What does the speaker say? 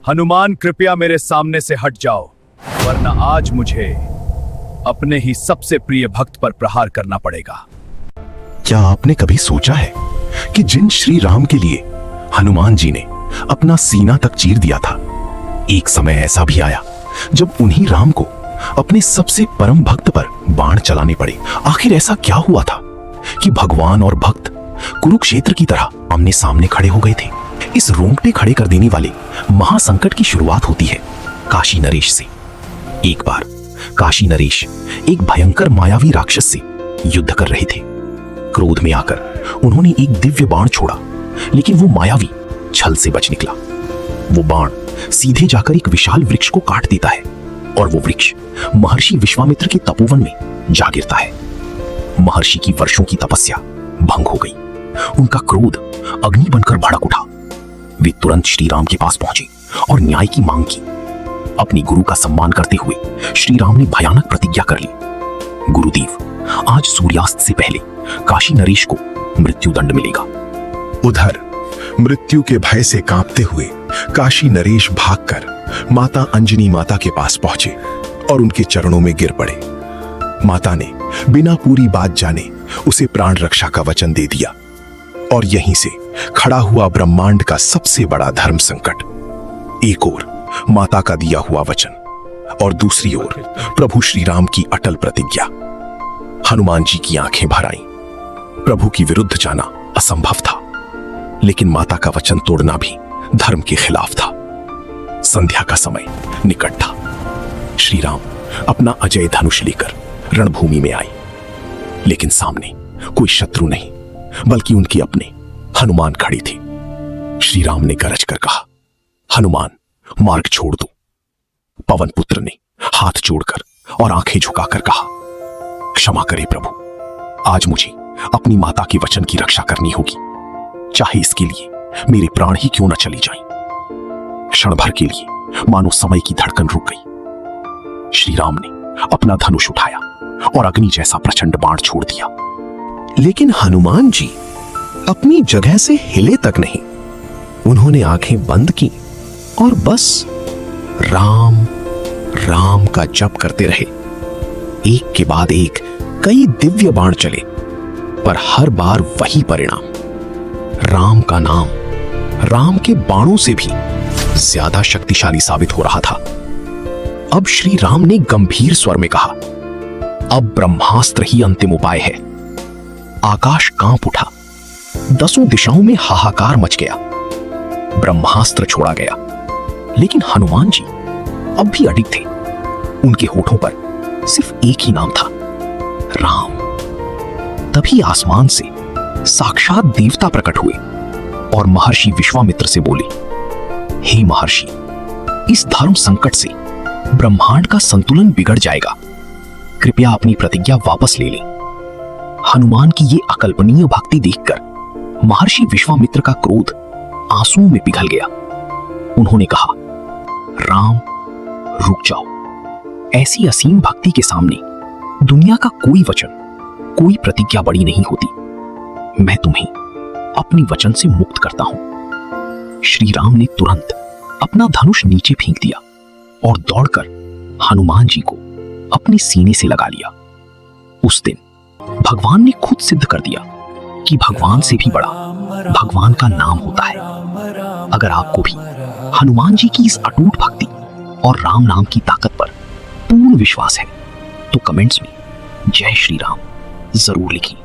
हनुमान कृपया मेरे सामने से हट जाओ, वरना आज मुझे अपने ही सबसे प्रिय भक्त पर प्रहार करना पड़ेगा। क्या आपने कभी सोचा है कि जिन श्री राम के लिए हनुमान जी ने अपना सीना तक चीर दिया था, एक समय ऐसा भी आया जब उन्हीं राम को अपने सबसे परम भक्त पर बाण चलाने पड़े। आखिर ऐसा क्या हुआ था कि भगवान और भक्त कुरुक्षेत्र की तरह आमने सामने खड़े हो गए थे? इस रोंगटे खड़े कर देने वाले महासंकट की शुरुआत होती है काशी नरेश से। एक बार काशी नरेश एक भयंकर मायावी राक्षस से युद्ध कर रहे थे। क्रोध में आकर उन्होंने एक दिव्य बाण छोड़ा, लेकिन वो मायावी छल से बच निकला। वो बाण सीधे जाकर एक विशाल वृक्ष को काट देता है और वो वृक्ष महर्षि विश्वामित्र के तपोवन में जा गिरता है। महर्षि की वर्षों की तपस्या भंग हो गई। उनका क्रोध अग्नि बनकर भड़क उठा। वे तुरंत श्री राम के पास पहुंचे और न्याय की मांग की। अपनी गुरु का सम्मान करते हुए श्री राम ने भयानक प्रतिज्ञा कर ली, गुरुदेव, आज सूर्यास्त से पहले काशी नरेश को मृत्यु दंड मिलेगा। उधर मृत्यु के भय से कांपते हुए काशी नरेश भागकर माता अंजनी माता के पास पहुंचे और उनके चरणों में गिर पड़े। माता ने बिना पूरी बात जाने उसे प्राण रक्षा का वचन दे दिया और यहीं से खड़ा हुआ ब्रह्मांड का सबसे बड़ा धर्म संकट। एक ओर माता का दिया हुआ वचन और दूसरी ओर प्रभु श्री राम की अटल प्रतिज्ञा। हनुमान जी की आंखें भर आईं। प्रभु की विरुद्ध जाना असंभव था, लेकिन माता का वचन तोड़ना भी धर्म के खिलाफ था। संध्या का समय निकट था। श्री राम अपना अजय धनुष लेकर रणभूमि में आए, लेकिन सामने कोई शत्रु नहीं बल्कि उनके अपने हनुमान खड़े थे। श्री राम ने गरज कर कहा, हनुमान, मार्ग छोड़ दो। पवन पुत्र ने हाथ जोड़कर और आंखें झुकाकर कहा, क्षमा करें प्रभु, आज मुझे अपनी माता के वचन की रक्षा करनी होगी, चाहे इसके लिए मेरे प्राण ही क्यों न चले जाएं। क्षण भर के लिए मानो समय की धड़कन रुक गई। श्री राम ने अपना धनुष उठाया और अग्नि जैसा प्रचंड बाण छोड़ दिया, लेकिन हनुमान जी अपनी जगह से हिले तक नहीं। उन्होंने आंखें बंद की और बस राम राम का जप करते रहे। एक के बाद एक कई दिव्य बाण चले, पर हर बार वही परिणाम। राम का नाम राम के बाणों से भी ज्यादा शक्तिशाली साबित हो रहा था। अब श्री राम ने गंभीर स्वर में कहा, अब ब्रह्मास्त्र ही अंतिम उपाय है। आकाश कांप उठा, दसों दिशाओं में हाहाकार मच गया। ब्रह्मास्त्र छोड़ा गया, लेकिन हनुमान जी अब भी अडिग थे। उनके होठों पर सिर्फ एक ही नाम था, राम। तभी आसमान से साक्षात देवता प्रकट हुए और महर्षि विश्वामित्र से बोले, हे महर्षि, इस धर्म संकट से ब्रह्मांड का संतुलन बिगड़ जाएगा, कृपया अपनी प्रतिज्ञा वापस ले लें। हनुमान की ये अकल्पनीय भक्ति देखकर महर्षि विश्वामित्र का क्रोध आंसुओं में पिघल गया। उन्होंने कहा, राम, रुक जाओ। ऐसी असीम भक्ति के सामने दुनिया का कोई वचन, कोई प्रतिज्ञा बड़ी नहीं होती। मैं तुम्हें अपनी वचन से मुक्त करता हूं। श्री राम ने तुरंत अपना धनुष नीचे फेंक दिया और दौड़कर हनुमान जी को अपने सीने से लगा लिया। उस दिन भगवान ने खुद सिद्ध कर दिया कि भगवान से भी बड़ा भगवान का नाम होता है। अगर आपको भी हनुमान जी की इस अटूट भक्ति और राम नाम की ताकत पर पूर्ण विश्वास है, तो कमेंट्स में जय श्री राम जरूर लिखें।